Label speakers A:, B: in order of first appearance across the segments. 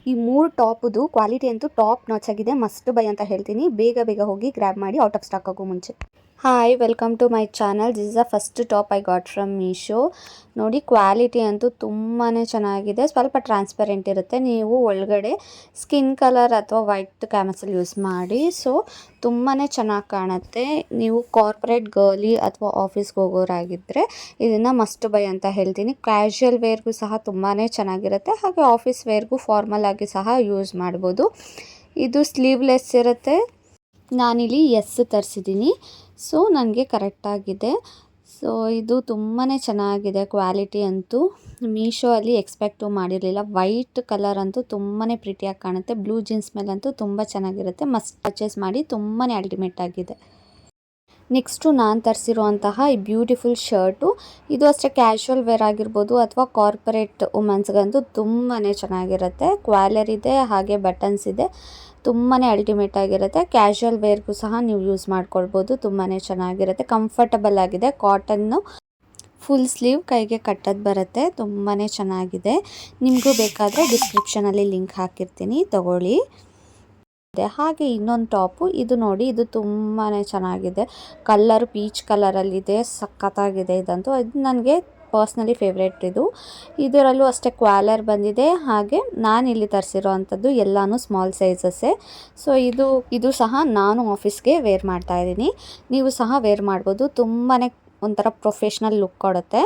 A: ಈ 3 ಟಾಪ್ದು ಕ್ವಾಲಿಟಿ ಅಂತೂ top notch ಆಗಿದೆ. ಮಸ್ಟ್ ಬೈ ಅಂತ ಹೇಳ್ತೀನಿ. ಬೇಗ ಬೇಗ ಹೋಗಿ ಗ್ರ್ಯಾಬ್ ಮಾಡಿ ಔಟ್ ಆಫ್ ಸ್ಟಾಕ್ ಆಗೋ ಮುಂಚೆ. Hi, welcome to my channel. This is the first top I got from Meesho. ನೋಡಿ, ಕ್ವಾಲಿಟಿ ಅಂತೂ ತುಂಬಾ ಚೆನ್ನಾಗಿದೆ. ಸ್ವಲ್ಪ ಟ್ರಾನ್ಸ್ಪರೆಂಟ್ ಇರುತ್ತೆ. ನೀವು ಒಳಗಡೆ ಸ್ಕಿನ್ ಕಲರ್ ಅಥವಾ ವೈಟ್ ಕ್ಯಾಮಸಲ್ ಯೂಸ್ ಮಾಡಿ. ಸೊ ತುಂಬಾ ಚೆನ್ನಾಗಿ ಕಾಣುತ್ತೆ. ನೀವು ಕಾರ್ಪೊರೇಟ್ ಗರ್ಲಿ ಅಥವಾ ಆಫೀಸ್ಗೆ ಹೋಗೋರಾಗಿದ್ದರೆ ಇದನ್ನು ಮಸ್ಟ್ ಬೈ ಅಂತ ಹೇಳ್ತೀನಿ. ಕ್ಯಾಶುಯಲ್ ವೇರ್ಗೂ ಸಹ ತುಂಬಾ ಚೆನ್ನಾಗಿರುತ್ತೆ. ಹಾಗೆ ಆಫೀಸ್ ವೇರ್ಗೂ ಫಾರ್ಮಲ್ ಆಗಿ ಸಹ ಯೂಸ್ ಮಾಡ್ಬೋದು. ಇದು ಸ್ಲೀವ್ಲೆಸ್ ಇರುತ್ತೆ. ನಾನಿಲ್ಲಿ ತರಿಸಿದ್ದೀನಿ. ಸೊ ನನಗೆ ಕರೆಕ್ಟಾಗಿದೆ. ಸೊ ಇದು ತುಂಬಾ ಚೆನ್ನಾಗಿದೆ. ಕ್ವಾಲಿಟಿ ಅಂತೂ ಮೀಶೋ ಅಲ್ಲಿ ಎಕ್ಸ್ಪೆಕ್ಟು ಮಾಡಿರಲಿಲ್ಲ. ವೈಟ್ ಕಲರ್ ಅಂತೂ ತುಂಬಾ ಪ್ರಿಟಿಯಾಗಿ ಕಾಣುತ್ತೆ. ಬ್ಲೂ ಜೀನ್ಸ್ ಮೇಲಂತೂ ತುಂಬ ಚೆನ್ನಾಗಿರುತ್ತೆ. ಮಸ್ಟ್ ಪರ್ಚೇಸ್ ಮಾಡಿ. ತುಂಬಾ ಅಲ್ಟಿಮೇಟ್ ಆಗಿದೆ. ನೆಕ್ಸ್ಟು ನಾನು ತರಿಸಿರುವಂತಹ ಈ ಬ್ಯೂಟಿಫುಲ್ ಶರ್ಟು. ಇದು ಅಷ್ಟೇ ಕ್ಯಾಶುವಲ್ ವೇರ್ ಆಗಿರ್ಬೋದು ಅಥವಾ ಕಾರ್ಪೊರೇಟ್ ವುಮೆನ್ಸ್ಗಂತೂ ತುಂಬಾ ಚೆನ್ನಾಗಿರುತ್ತೆ. ಕ್ವಾಲರ್ ಇದೆ, ಹಾಗೆ ಬಟನ್ಸ್ ಇದೆ. ತುಂಬಾ ಅಲ್ಟಿಮೇಟ್ ಆಗಿರುತ್ತೆ. ಕ್ಯಾಶುವಲ್ ವೇರ್ಗೂ ಸಹ ನೀವು ಯೂಸ್ ಮಾಡ್ಕೊಳ್ಬೋದು. ತುಂಬಾ ಚೆನ್ನಾಗಿರುತ್ತೆ. ಕಂಫರ್ಟಬಲ್ ಆಗಿದೆ. ಕಾಟನ್ನು ಫುಲ್ ಸ್ಲೀವ್, ಕೈಗೆ ಕಟ್ಟೋದು ಬರುತ್ತೆ. ತುಂಬಾ ಚೆನ್ನಾಗಿದೆ. ನಿಮಗೂ ಬೇಕಾದರೆ ಡಿಸ್ಕ್ರಿಪ್ಷನಲ್ಲಿ ಲಿಂಕ್ ಹಾಕಿರ್ತೀನಿ, ತಗೊಳ್ಳಿ. ಹಾಗೆ ಇನ್ನೊಂದು ಟಾಪು, ಇದು ನೋಡಿ, ಇದು ತುಂಬಾ ಚೆನ್ನಾಗಿದೆ. ಕಲರ್ ಪೀಚ್ ಕಲರಲ್ಲಿದೆ. ಸಖತ್ತಾಗಿದೆ ಇದಂತೂ. ಇದು ನನಗೆ ಪರ್ಸ್ನಲಿ ಫೇವ್ರೇಟ್. ಇದರಲ್ಲೂ ಅಷ್ಟೇ ಕ್ವಾಲರ್ ಬಂದಿದೆ. ಹಾಗೆ ನಾನಿಲ್ಲಿ ತರಿಸಿರೋ ಅಂಥದ್ದು ಎಲ್ಲನೂ ಸ್ಮಾಲ್ ಸೈಜಸ್ಸೇ. ಸೊ ಇದು ಸಹ ನಾನು ಆಫೀಸ್ಗೆ ವೇರ್ ಮಾಡ್ತಾ ಇದ್ದೀನಿ. ನೀವು ಸಹ ವೇರ್ ಮಾಡ್ಬೋದು. ತುಂಬಾ ಒಂಥರ ಪ್ರೊಫೆಷ್ನಲ್ ಲುಕ್ ಕೊಡುತ್ತೆ.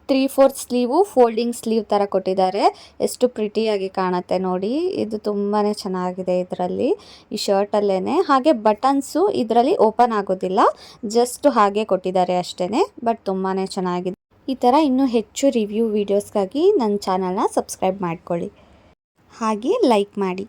A: 3/4 ಸ್ಲೀವು, ಫೋಲ್ಡಿಂಗ್ ಸ್ಲೀವ್ ಥರ ಕೊಟ್ಟಿದ್ದಾರೆ. ಎಷ್ಟು ಪ್ರಿಟಿಯಾಗಿ ಕಾಣುತ್ತೆ ನೋಡಿ. ಇದು ತುಂಬಾ ಚೆನ್ನಾಗಿದೆ ಇದರಲ್ಲಿ, ಈ ಶರ್ಟಲ್ಲೇ. ಹಾಗೆ ಬಟನ್ಸು ಇದರಲ್ಲಿ ಓಪನ್ ಆಗೋದಿಲ್ಲ. ಜಸ್ಟ್ ಹಾಗೆ ಕೊಟ್ಟಿದ್ದಾರೆ ಅಷ್ಟೇ. ಬಟ್ ತುಂಬಾ ಚೆನ್ನಾಗಿದೆ. ಈ ಥರ ಇನ್ನೂ ಹೆಚ್ಚು ರಿವ್ಯೂ ವೀಡಿಯೋಸ್ಗಾಗಿ ನನ್ನ ಚಾನಲ್ನ ಸಬ್ಸ್ಕ್ರೈಬ್ ಮಾಡ್ಕೊಳ್ಳಿ. ಹಾಗೆ ಲೈಕ್ ಮಾಡಿ.